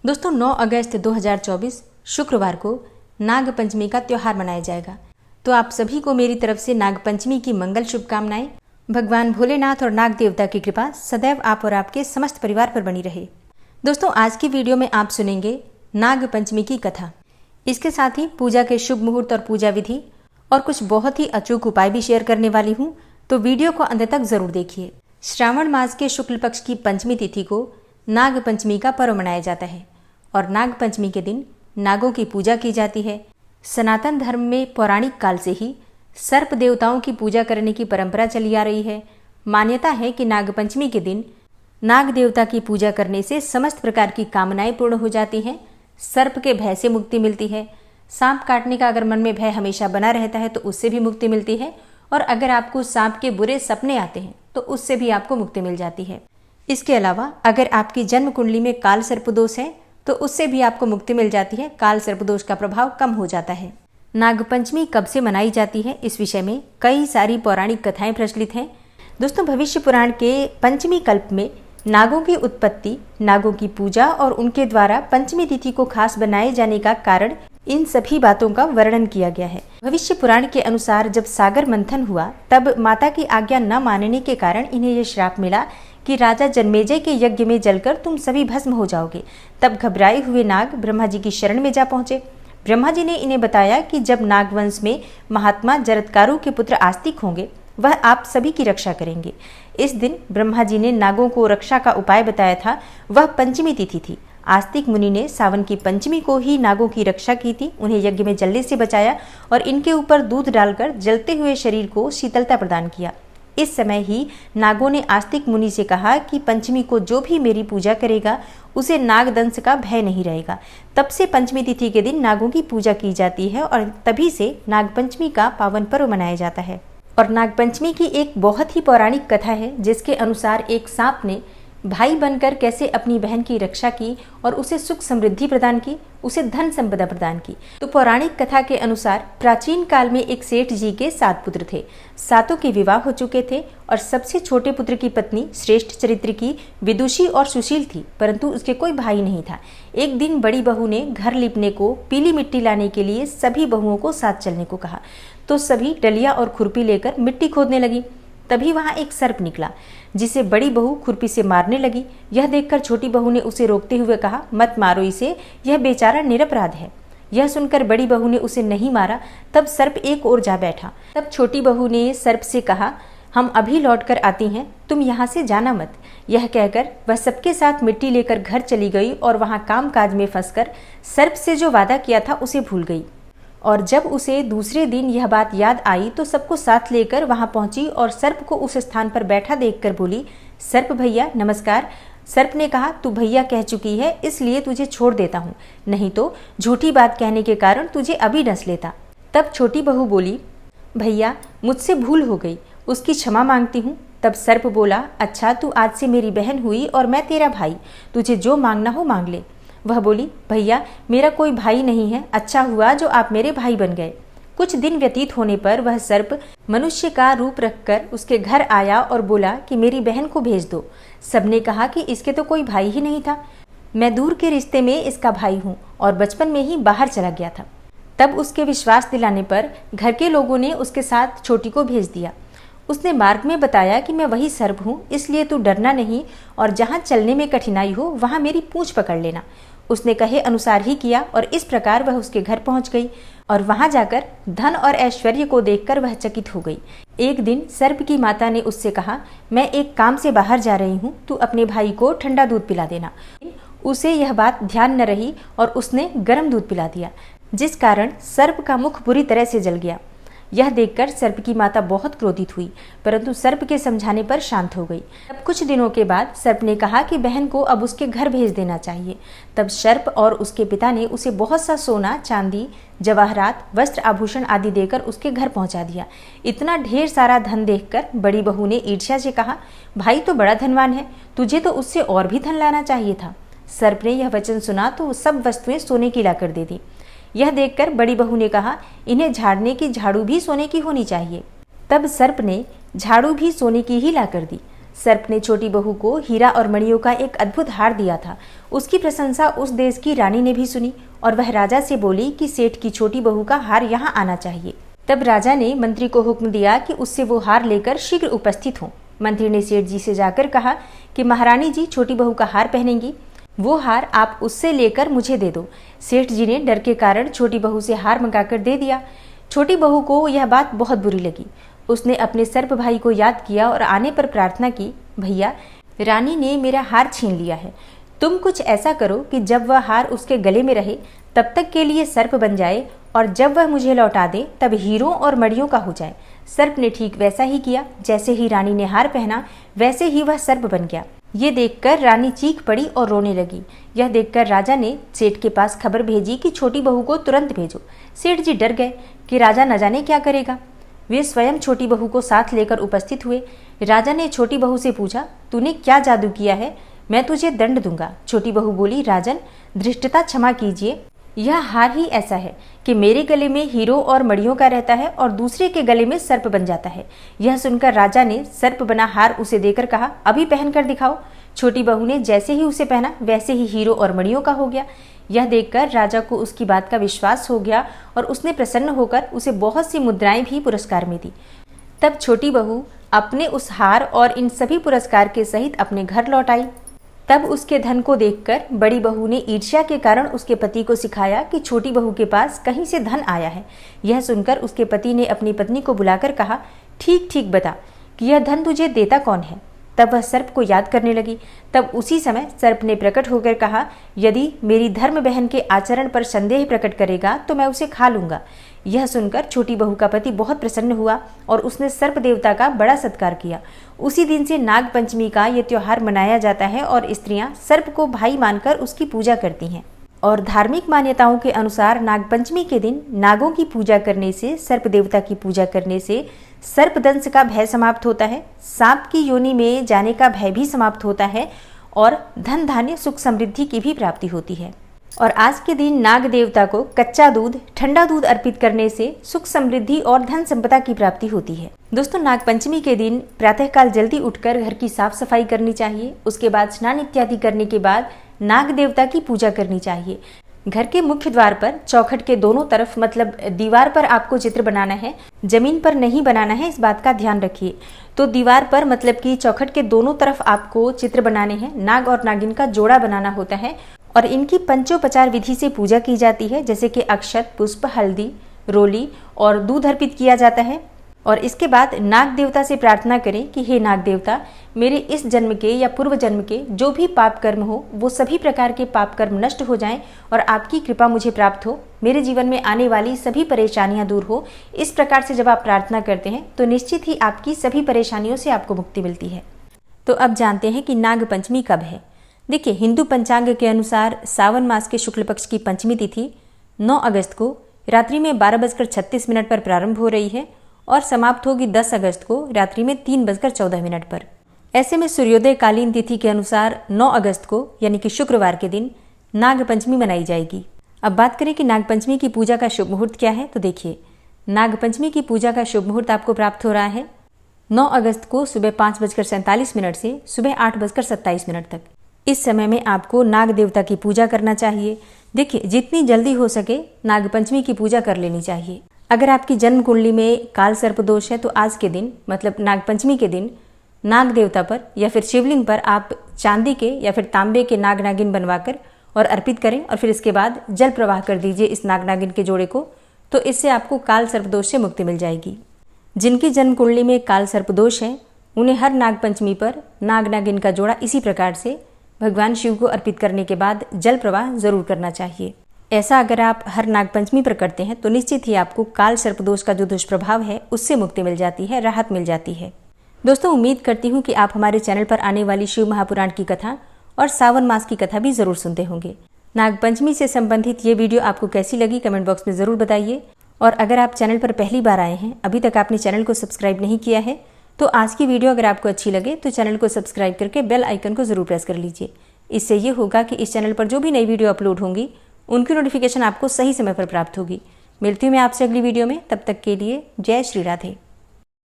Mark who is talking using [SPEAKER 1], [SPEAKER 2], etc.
[SPEAKER 1] दोस्तों 9 अगस्त 2024 शुक्रवार को नाग पंचमी का त्यौहार मनाया जाएगा। तो आप सभी को मेरी तरफ से नाग पंचमी की मंगल शुभकामनाएं। भगवान भोलेनाथ और नाग देवता की कृपा सदैव आप और आपके समस्त परिवार पर बनी रहे। दोस्तों आज की वीडियो में आप सुनेंगे नाग पंचमी की कथा। इसके साथ ही पूजा के शुभ मुहूर्त और पूजा विधि और कुछ बहुत ही अचूक उपाय भी शेयर करने वाली हूँ, तो वीडियो को अंत तक जरूर देखिए। श्रावण मास के शुक्ल पक्ष की पंचमी तिथि को नाग पंचमी का पर्व मनाया जाता है और नाग पंचमी के दिन नागों की पूजा की जाती है। सनातन धर्म में पौराणिक काल से ही सर्प देवताओं की पूजा करने की परंपरा चली आ रही है। मान्यता है कि नाग पंचमी के दिन नाग देवता की पूजा करने से समस्त प्रकार की कामनाएं पूर्ण हो जाती हैं। सर्प के भय से मुक्ति मिलती है। सांप काटने का अगर मन में भय हमेशा बना रहता है तो उससे भी मुक्ति मिलती है, और अगर आपको सांप के बुरे सपने आते हैं तो उससे भी आपको मुक्ति मिल जाती है। इसके अलावा अगर आपकी जन्म कुंडली में काल सर्प दोष है तो उससे भी आपको मुक्ति मिल जाती है। काल सर्प दोष का प्रभाव कम हो जाता है। नाग पंचमी कब से मनाई जाती है, इस विषय में कई सारी पौराणिक कथाएं प्रचलित हैं। दोस्तों भविष्य पुराण के पंचमी कल्प में नागों की उत्पत्ति, नागों की पूजा और उनके द्वारा पंचमी तिथि को खास बनाए जाने का कारण, इन सभी बातों का वर्णन किया गया है। भविष्य पुराण के अनुसार जब सागर मंथन हुआ तब माता की आज्ञा न मानने के कारण इन्हें यह श्राप मिला कि राजा जन्मेजय के यज्ञ में जलकर तुम सभी भस्म हो जाओगे। तब घबराए हुए नाग ब्रह्मा जी की शरण में जा पहुंचे। ब्रह्मा जी ने इन्हें बताया कि जब नागवंश में महात्मा जरत्कारु के पुत्र आस्तिक होंगे वह आप सभी की रक्षा करेंगे। इस दिन ब्रह्मा जी ने नागों को रक्षा का उपाय बताया था। वह पंचमी तिथि थी। आस्तिक मुनि ने सावन की पंचमी को ही नागों की रक्षा की थी, उन्हें यज्ञ में जलने से बचाया और इनके ऊपर दूध डालकर जलते हुए शरीर को शीतलता प्रदान किया। इस समय ही नागों ने आस्तिक मुनि से कहा कि पंचमी को जो भी मेरी पूजा करेगा उसे नागदंश का भय नहीं रहेगा। तब से पंचमी तिथि के दिन नागों की पूजा की जाती है और तभी से नागपंचमी का पावन पर्व मनाया जाता है। और नागपंचमी की एक बहुत ही पौराणिक कथा है जिसके अनुसार एक सांप ने भाई बनकर कैसे अपनी बहन की रक्षा की और उसे सुख समृद्धि प्रदान की, उसे धन संपदा प्रदान की। तो पौराणिक कथा के अनुसार प्राचीन काल में एक सेठ जी के 7 पुत्र थे। सातों के विवाह हो चुके थे और सबसे छोटे पुत्र की पत्नी श्रेष्ठ चरित्र की, विदुषी और सुशील थी, परंतु उसके कोई भाई नहीं था। एक दिन बड़ी बहू ने घर लिपने को पीली मिट्टी लाने के लिए सभी बहुओं को साथ चलने को कहा, तो सभी डलिया और खुरपी लेकर मिट्टी खोदने लगी। तभी वहां एक सर्प निकला जिसे बड़ी बहू खुरपी से मारने लगी। यह देखकर छोटी बहू ने उसे रोकते हुए कहा, मत मारो इसे, यह बेचारा निरपराध है। यह सुनकर बड़ी बहू ने उसे नहीं मारा। तब सर्प एक ओर जा बैठा। तब छोटी बहू ने सर्प से कहा, हम अभी लौट कर आती हैं, तुम यहाँ से जाना मत। यह कहकर वह सबके साथ मिट्टी लेकर घर चली गई और वहां काम काज में फंसकर सर्प से जो वादा किया था उसे भूल गई। और जब उसे दूसरे दिन यह बात याद आई तो सबको साथ लेकर वहां पहुंची और सर्प को उस स्थान पर बैठा देखकर बोली, सर्प भैया नमस्कार। सर्प ने कहा, तू भैया कह चुकी है इसलिए तुझे छोड़ देता हूँ, नहीं तो झूठी बात कहने के कारण तुझे अभी डस लेता। तब छोटी बहू बोली, भैया मुझसे भूल हो गई, उसकी क्षमा मांगती हूँ। तब सर्प बोला, अच्छा तू आज से मेरी बहन हुई और मैं तेरा भाई, तुझे जो मांगना हो मांग ले। वह बोली, भैया मेरा कोई भाई नहीं है, अच्छा हुआ जो आप मेरे भाई बन गए। कुछ दिन व्यतीत होने पर वह सर्प मनुष्य का रूप रखकर उसके घर आया और बोला कि मेरी बहन को भेज दो। सबने कहा कि इसके तो कोई भाई ही नहीं था, मैं दूर के रिश्ते में इसका भाई हूँ और बचपन में ही बाहर चला गया था। तब उसके विश्वास दिलाने पर घर के लोगों ने उसके साथ छोटी को भेज दिया। उसने मार्ग में बताया कि मैं वही सर्प हूँ, इसलिए तू डरना नहीं और जहाँ चलने में कठिनाई हो वहाँ मेरी पूंछ पकड़ लेना। उसने कहे अनुसार ही किया और इस प्रकार वह उसके घर पहुंच गई और वहां जाकर धन और ऐश्वर्य को देखकर वह चकित हो गई। एक दिन सर्प की माता ने उससे कहा, मैं एक काम से बाहर जा रही हूँ, तू अपने भाई को ठंडा दूध पिला देना। उसे यह बात ध्यान न रही और उसने गर्म दूध पिला दिया, जिस कारण सर्प का मुख बुरी तरह से जल गया। यह देखकर सर्प की माता बहुत क्रोधित हुई, परंतु सर्प के समझाने पर शांत हो गई। तब कुछ दिनों के बाद सर्प ने कहा कि बहन को अब उसके घर भेज देना चाहिए। तब सर्प और उसके पिता ने उसे बहुत सा सोना, चांदी, जवाहरात, वस्त्र, आभूषण आदि देकर उसके घर पहुंचा दिया। इतना ढेर सारा धन देखकर बड़ी बहू ने ईर्ष्या से कहा, भाई तो बड़ा धनवान है, तुझे तो उससे और भी धन लाना चाहिए था। सर्प ने यह वचन सुना तो सब वस्तुएं सोने की लाकर दे दी। यह देखकर बड़ी बहू ने कहा, इन्हें झाड़ने की झाड़ू भी सोने की होनी चाहिए। तब सर्प ने झाड़ू भी सोने की ही लाकर दी। सर्प ने छोटी बहू को हीरा और मणियों का एक अद्भुत हार दिया था। उसकी प्रशंसा उस देश की रानी ने भी सुनी और वह राजा से बोली कि सेठ की छोटी बहू का हार यहाँ आना चाहिए। तब राजा ने मंत्री को हुक्म दिया कि उससे वो हार लेकर शीघ्र उपस्थित हों। मंत्री ने सेठ जी से जाकर कहा कि महारानी जी छोटी बहू का हार पहनेंगी, वो हार आप उससे लेकर मुझे दे दो। सेठ जी ने डर के कारण छोटी बहू से हार मंगाकर दे दिया। छोटी बहू को यह बात बहुत बुरी लगी। उसने अपने सर्प भाई को याद किया और आने पर प्रार्थना की, भैया रानी ने मेरा हार छीन लिया है, तुम कुछ ऐसा करो कि जब वह हार उसके गले में रहे तब तक के लिए सर्प बन जाए और जब वह मुझे लौटा दे तब हीरों और मणियों का हो जाए। सर्प ने ठीक वैसा ही किया। जैसे ही रानी ने हार पहना वैसे ही वह सर्प बन गया। ये देखकर रानी चीख पड़ी और रोने लगी। यह देखकर राजा ने सेठ के पास खबर भेजी कि छोटी बहू को तुरंत भेजो। सेठ जी डर गए कि राजा न जाने क्या करेगा। वे स्वयं छोटी बहू को साथ लेकर उपस्थित हुए। राजा ने छोटी बहू से पूछा, तूने क्या जादू किया है, मैं तुझे दंड दूंगा। छोटी बहू बोली, राजन धृष्टता क्षमा कीजिए, यह हार ही ऐसा है कि मेरे गले में हीरो और मणियों का रहता है और दूसरे के गले में सर्प बन जाता है। यह सुनकर राजा ने सर्प बना हार उसे देकर कहा, अभी पहन कर दिखाओ। छोटी बहू ने जैसे ही उसे पहना वैसे ही हीरो और मणियों का हो गया। यह देखकर राजा को उसकी बात का विश्वास हो गया और उसने प्रसन्न होकर उसे बहुत सी मुद्राएं भी पुरस्कार में दी। तब छोटी बहू अपने उस हार और इन सभी पुरस्कार के सहित अपने घर लौट आई। तब उसके धन को देखकर बड़ी बहू ने ईर्ष्या के कारण उसके पति को सिखाया कि छोटी बहू के पास कहीं से धन आया है। यह सुनकर उसके पति ने अपनी पत्नी को बुलाकर कहा, ठीक ठीक बता कि यह धन तुझे देता कौन है। तब वह सर्प को याद करने लगी। तब उसी समय सर्प ने प्रकट होकर कहा, यदि मेरी धर्म बहन के आचरण पर संदेह प्रकट करेगा तो मैं उसे खा लूंगा। यह सुनकर छोटी बहू का पति बहुत प्रसन्न हुआ और उसने सर्प देवता का बड़ा सत्कार किया। उसी दिन से नाग पंचमी का यह त्योहार मनाया जाता है और स्त्रियां सर्प को भाई मानकर उसकी पूजा करती हैं। और धार्मिक मान्यताओं के अनुसार नागपंचमी के दिन नागों की पूजा करने से, सर्प देवता की पूजा करने से सर्पदंश का भय समाप्त होता है, सांप की योनि में जाने का भय भी समाप्त होता है और धन धान्य सुख समृद्धि की भी प्राप्ति होती है। और आज के दिन नाग देवता को कच्चा दूध, ठंडा दूध अर्पित करने से सुख समृद्धि और धन संपदा की प्राप्ति होती है। दोस्तों, नागपंचमी के दिन प्रातःकाल जल्दी उठकर घर की साफ सफाई करनी चाहिए। उसके बाद स्नान इत्यादि करने के बाद नाग देवता की पूजा करनी चाहिए। घर के मुख्य द्वार पर चौखट के दोनों तरफ, मतलब दीवार पर आपको चित्र बनाना है, जमीन पर नहीं बनाना है, इस बात का ध्यान रखिए। तो दीवार पर मतलब कि चौखट के दोनों तरफ आपको चित्र बनाने हैं। नाग और नागिन का जोड़ा बनाना होता है और इनकी पंचोपचार विधि से पूजा की जाती है, जैसे कि अक्षत, पुष्प, हल्दी, रोली और दूध अर्पित किया जाता है। और इसके बाद नाग देवता से प्रार्थना करें कि हे नाग देवता, मेरे इस जन्म के या पूर्व जन्म के जो भी पाप कर्म हो वो सभी प्रकार के पाप कर्म नष्ट हो जाएं और आपकी कृपा मुझे प्राप्त हो, मेरे जीवन में आने वाली सभी परेशानियां दूर हो। इस प्रकार से जब आप प्रार्थना करते हैं तो निश्चित ही आपकी सभी परेशानियों से आपको मुक्ति मिलती है। तो अब जानते हैं कि नाग पंचमी कब है। देखिए, हिंदू पंचांग के अनुसार सावन मास के शुक्ल पक्ष की पंचमी तिथि 9 अगस्त को रात्रि में 12:36 पर प्रारंभ हो रही है और समाप्त होगी 10 अगस्त को रात्रि में 3:14 पर। ऐसे में सूर्योदय कालीन तिथि के अनुसार 9 अगस्त को यानी कि शुक्रवार के दिन नाग पंचमी मनाई जाएगी। अब बात करें कि नाग पंचमी की पूजा का शुभ मुहूर्त क्या है, तो देखिए, नाग पंचमी की पूजा का शुभ मुहूर्त आपको प्राप्त हो रहा है 9 अगस्त को सुबह 5:47 से सुबह 8:27 तक। इस समय में आपको नाग देवता की पूजा करना चाहिए। देखिए, जितनी जल्दी हो सके नाग पंचमी की पूजा कर लेनी चाहिए। अगर आपकी जन्म कुंडली में काल सर्प दोष है तो आज के दिन, मतलब नागपंचमी के दिन, नाग देवता पर या फिर शिवलिंग पर आप चांदी के या फिर तांबे के नाग नागिन बनवाकर और अर्पित करें और फिर इसके बाद जल प्रवाह कर दीजिए इस नाग नागिन के जोड़े को। तो इससे आपको काल सर्प दोष से मुक्ति मिल जाएगी। जिनकी जन्म कुंडली में काल सर्प दोष है उन्हें हर नागपंचमी पर नाग नागिन का जोड़ा इसी प्रकार से भगवान शिव को अर्पित करने के बाद जल प्रवाह जरूर करना चाहिए। ऐसा अगर आप हर नागपंचमी पर करते हैं तो निश्चित ही आपको काल सर्प दोष का जो दुष्प्रभाव है उससे मुक्ति मिल जाती है, राहत मिल जाती है। दोस्तों, उम्मीद करती हूँ कि आप हमारे चैनल पर आने वाली शिव महापुराण की कथा और सावन मास की कथा भी जरूर सुनते होंगे। नागपंचमी से संबंधित ये वीडियो आपको कैसी लगी कमेंट बॉक्स में जरूर बताइए। और अगर आप चैनल पर पहली बार आए हैं, अभी तक आपने चैनल को सब्सक्राइब नहीं किया है, तो आज की वीडियो अगर आपको अच्छी लगे तो चैनल को सब्सक्राइब करके बेल आइकन को जरूर प्रेस कर लीजिए। इससे ये होगा कि इस चैनल पर जो भी नई वीडियो अपलोड होंगी उनकी नोटिफिकेशन आपको सही समय पर प्राप्त होगी। मिलती हूँ मैं आपसे अगली वीडियो में, तब तक के लिए जय श्री राधे।